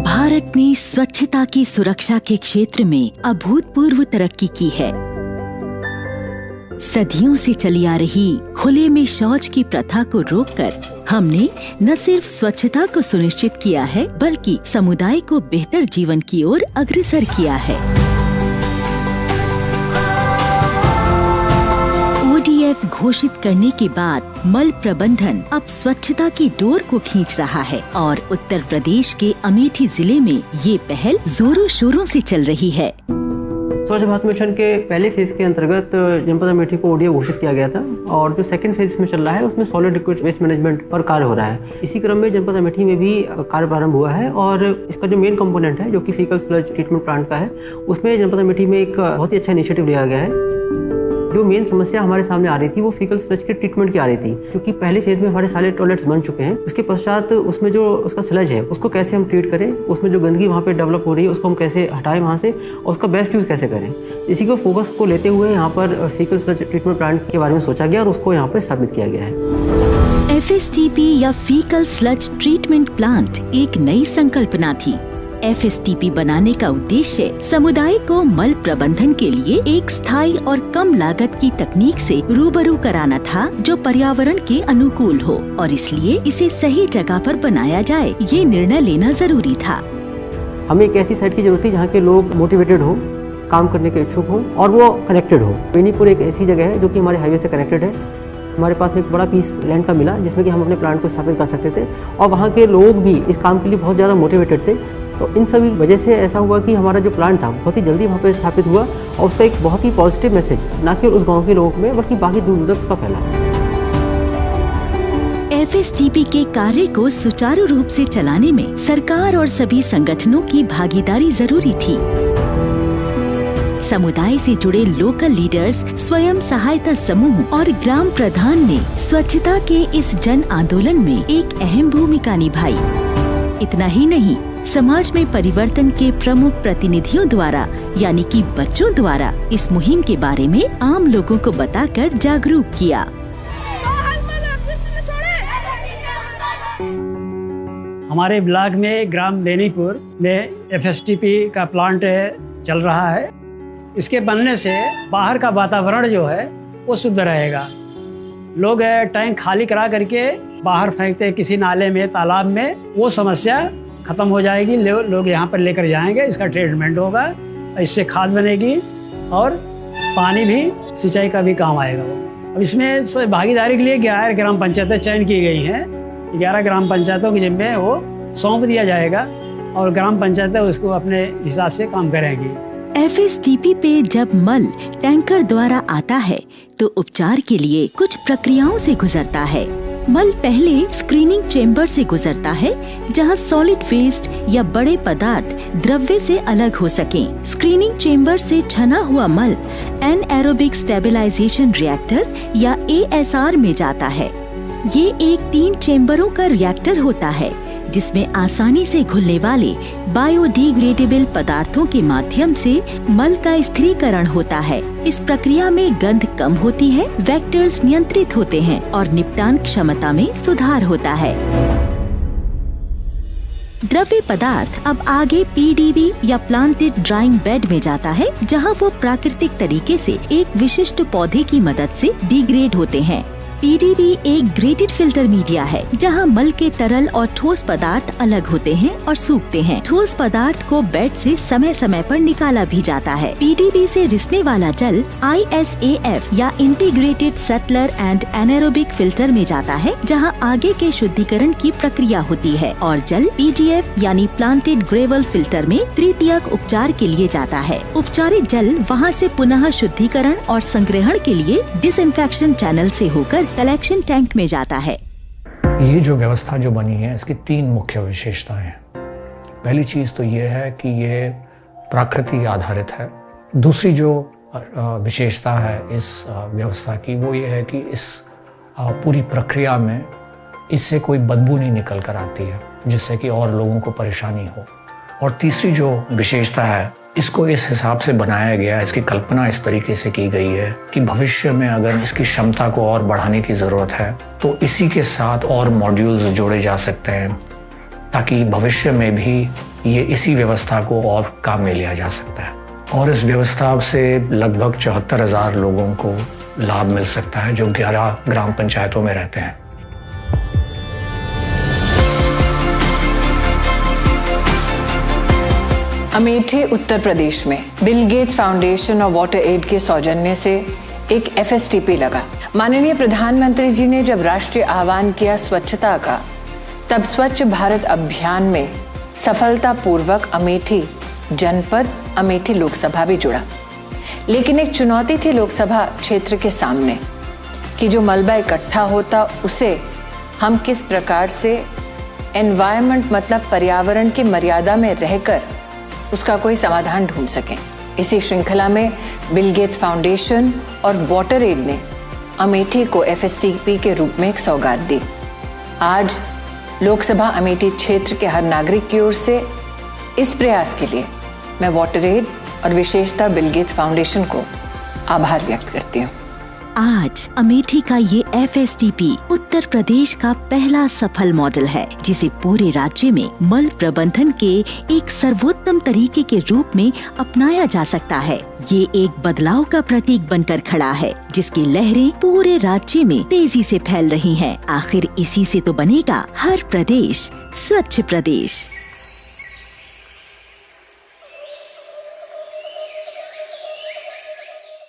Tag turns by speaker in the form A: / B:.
A: भारत ने स्वच्छता की सुरक्षा के क्षेत्र में अभूतपूर्व तरक्की की है। सदियों से चली आ रही खुले में शौच की प्रथा को रोककर हमने न सिर्फ स्वच्छता को सुनिश्चित किया है, बल्कि समुदाय को बेहतर जीवन की ओर अग्रसर किया है। ODF घोषित करने के बाद मल प्रबंधन अब स्वच्छता की डोर को खींच रहा है और उत्तर प्रदेश के अमेठी जिले में ये पहल जोरों शोरों से चल रही है।
B: स्वच्छ भारत मिशन के पहले फेज के अंतर्गत जनपद अमेठी को ODF घोषित किया गया था और जो सेकंड फेज में चल रहा है उसमें सॉलिड लिक्विड वेस्ट मैनेजमेंट पर कार्य हो रहा है। इसी क्रम में जनपद अमेठी में भी कार्य प्रारंभ हुआ है और इसका जो मेन कंपोनेंट है जो कि फीकल स्लज ट्रीटमेंट प्लांट का है, उसमें जनपद अमेठी में एक बहुत ही अच्छा इनिशिएटिव लिया गया है। जो मेन समस्या हमारे सामने आ रही थी वो फीकल स्लज के ट्रीटमेंट की आ रही थी, क्योंकि पहले फेज में हमारे सारे टॉयलेट्स बन चुके हैं। उसके पश्चात उसमें जो उसका स्लज है उसको कैसे हम ट्रीट करें, उसमें जो गंदगी वहाँ पे डेवलप हो रही है उसको हम कैसे हटाएं वहाँ से और उसका बेस्ट यूज़ कैसे करें। इसी को फोकस को लेते हुए यहाँ पर फीकल स्लज ट्रीटमेंट प्लांट के बारे में सोचा गया और उसको यहाँ पर स्थापित किया गया है।
A: FSTP या फीकल स्लज ट्रीटमेंट प्लांट एक नई संकल्पना थी। FSTP बनाने का उद्देश्य समुदाय को मल प्रबंधन के लिए एक स्थायी और कम लागत की तकनीक से रूबरू कराना था, जो पर्यावरण के अनुकूल हो, और इसलिए इसे सही जगह पर बनाया जाए, ये निर्णय लेना जरूरी था।
B: हमें एक ऐसी साइट की जरूरत थी जहाँ के लोग मोटिवेटेड हो, काम करने के इच्छुक हो और वो कनेक्टेड हो। बेनीपुर एक ऐसी जगह है जो कि हमारे हाईवे से कनेक्टेड है। हमारे पास में एक बड़ा पीस लैंड का मिला जिसमें कि हम अपने प्लांट को स्थापित कर सकते थे और वहाँ के लोग भी इस काम के लिए बहुत ज़्यादा मोटिवेटेड थे। तो इन सभी वजह से ऐसा हुआ कि हमारा जो प्लांट था बहुत ही जल्दी वहाँ पे स्थापित हुआ और उसका एक बहुत ही पॉजिटिव मैसेज न केवल उस गांव के लोगों में बल्कि बाकी दूर दूर तक उसका फैला।
A: FSTP के कार्य को सुचारू रूप से चलाने में सरकार और सभी संगठनों की भागीदारी जरूरी थी। समुदाय से जुड़े लोकल लीडर्स, स्वयं सहायता समूह और ग्राम प्रधान ने स्वच्छता के इस जन आंदोलन में एक अहम भूमिका निभाई। इतना ही नहीं, समाज में परिवर्तन के प्रमुख प्रतिनिधियों द्वारा यानी कि बच्चों द्वारा इस मुहिम के बारे में आम लोगों को बताकर जागरूक किया।
C: हमारे ब्लॉक में ग्राम बेनीपुर में FSTP का प्लांट चल रहा है। इसके बनने से बाहर का वातावरण जो है वो शुद्ध रहेगा। लोग टैंक खाली करा करके बाहर फेंकते हैं किसी नाले में, तालाब में, वो समस्या खत्म हो जाएगी। लोग यहाँ पर लेकर जाएंगे, इसका ट्रीटमेंट होगा, इससे खाद बनेगी और पानी भी, सिंचाई का भी काम आएगा। अब इसमें भागीदारी के लिए 11 ग्राम पंचायतें चयन की गई हैं। 11 ग्राम पंचायतों के जिम्मे वो सौंप दिया जाएगा और ग्राम पंचायतें उसको अपने हिसाब से काम करेंगी।
A: FSTP पे जब मल टैंकर द्वारा आता है तो उपचार के लिए कुछ प्रक्रियाओं से गुजरता है। मल पहले स्क्रीनिंग चेंबर से गुजरता है, जहां सॉलिड वेस्ट या बड़े पदार्थ द्रव्य से अलग हो सकें। स्क्रीनिंग चेंबर से छना हुआ मल एनएरोबिक स्टेबलाइजेशन रिएक्टर या ASR में जाता है। ये एक 3 चेंबरों का रिएक्टर होता है जिसमें आसानी से घुलने वाले बायोडिग्रेडेबल पदार्थों के माध्यम से मल का स्थिरीकरण होता है। इस प्रक्रिया में गंध कम होती है, वेक्टर्स नियंत्रित होते हैं और निपटान क्षमता में सुधार होता है। द्रव्य पदार्थ अब आगे PDB या प्लांटेड ड्राइंग बेड में जाता है, जहां वो प्राकृतिक तरीके से एक विशिष्ट पौधे की मदद से डिग्रेड होते हैं। PDB एक ग्रेडेड फिल्टर मीडिया है, जहां मल के तरल और ठोस पदार्थ अलग होते हैं और सूखते हैं। ठोस पदार्थ को बेड से समय समय पर निकाला भी जाता है। PDB से रिसने वाला जल ISAF या integrated settler and anaerobic filter में जाता है, जहां आगे के शुद्धिकरण की प्रक्रिया होती है और जल PGF यानी प्लांटेड ग्रेवल फिल्टर में तृतीयक उपचार के लिए जाता है। उपचारित जल वहां से पुनः शुद्धिकरण और संग्रहण के लिए डिसइंफेक्शन चैनल से होकर कलेक्शन टैंक में जाता है।
D: ये जो व्यवस्था जो बनी है इसकी 3 मुख्य विशेषताएं हैं। पहली चीज़ तो ये है कि ये प्रकृति आधारित है। दूसरी जो विशेषता है इस व्यवस्था की वो ये है कि इस पूरी प्रक्रिया में इससे कोई बदबू नहीं निकल कर आती है, जिससे कि और लोगों को परेशानी हो। और तीसरी जो विशेषता है, इसको इस हिसाब से बनाया गया, इसकी कल्पना इस तरीके से की गई है कि भविष्य में अगर इसकी क्षमता को और बढ़ाने की ज़रूरत है तो इसी के साथ और मॉड्यूल्स जोड़े जा सकते हैं, ताकि भविष्य में भी ये इसी व्यवस्था को और काम में लिया जा सकता है। और इस व्यवस्था से लगभग 74,000 लोगों को लाभ मिल सकता है जो 11 ग्राम पंचायतों में रहते हैं।
E: अमेठी उत्तर प्रदेश में बिल गेट्स फाउंडेशन और वाटर एड के सौजन्य से एक FSTP लगा। माननीय प्रधानमंत्री जी ने जब राष्ट्रीय आह्वान किया स्वच्छता का, तब स्वच्छ भारत अभियान में सफलतापूर्वक अमेठी जनपद, अमेठी लोकसभा भी जुड़ा। लेकिन एक चुनौती थी लोकसभा क्षेत्र के सामने कि जो मलबा इकट्ठा होता उसे हम किस प्रकार से एनवायरनमेंट मतलब पर्यावरण की मर्यादा में रहकर उसका कोई समाधान ढूंढ सकें। इसी श्रृंखला में बिल गेट्स फाउंडेशन और वाटर एड ने अमेठी को FSTP के रूप में एक सौगात दी। आज लोकसभा अमेठी क्षेत्र के हर नागरिक की ओर से इस प्रयास के लिए मैं वाटर एड और विशेषता बिल गेट्स फाउंडेशन को आभार व्यक्त करती हूँ।
A: आज अमेठी का ये FSTP उत्तर प्रदेश का पहला सफल मॉडल है, जिसे पूरे राज्य में मल प्रबंधन के एक सर्वोत्तम तरीके के रूप में अपनाया जा सकता है। ये एक बदलाव का प्रतीक बनकर खड़ा है, जिसकी लहरें पूरे राज्य में तेजी से फैल रही हैं। आखिर इसी से तो बनेगा हर प्रदेश स्वच्छ प्रदेश।